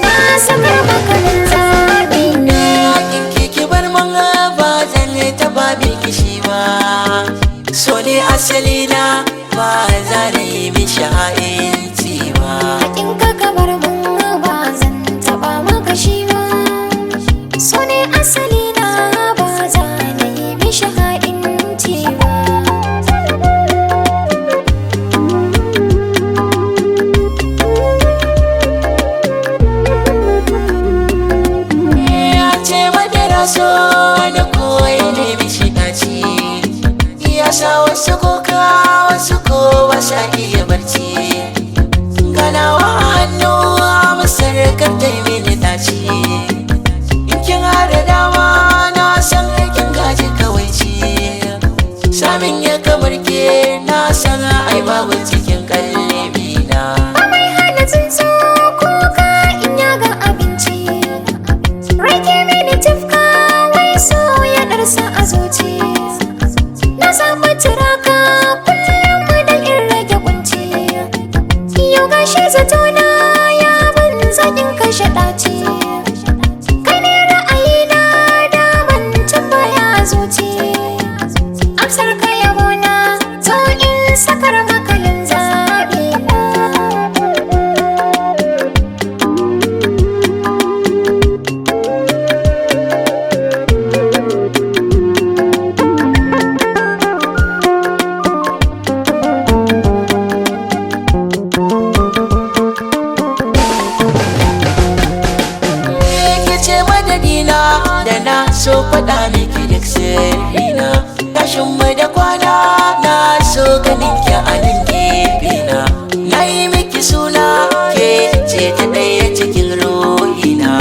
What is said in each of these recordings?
na sakar maka linzami na. ki bar man ba zan taba miki shi ba, so ne asali na ba za na yi mishi ha'inci ba. In ka bar mun ba zan taba maka shi ba, so ne asali na ba za na yi mishi ha'inci ba. Ya ce madara so na koyi ne mishi ɗaci, ya sa wasu kuka wasu ko ba sa iya barci. Ganawa hannu a masar kan taimini ɗaci, in kin hada dama na san kin gaji kawai ci. Samin ya kamar ke na san ai babu cikin kalbi na. Amai hana tsuntsu kuka in ya ga abinci, rage mini tifka wai so ya ɗarsa a zuci. Na samu turaka kullum da in rage kunci, yau gashi zatona ya ban zaƙin kashe ɗaci. Kai ne ra'ayina da ban tambaya zuci, amsar ka yabona to in sakar maka linzami na. Ke ce madadina da na so faɗa miki duk sirrina. Tashin mai da kwana na so ganin ki a nan gefena. Na yi miki suna ke ce ta ɗaya cikin ruhina.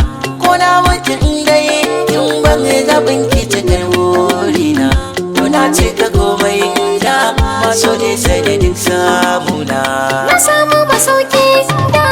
Ko na mutu in dai kin ban zaɓin ki cikin burina. To na cika komai da maso nesa da duk samuna. Na samu masauki da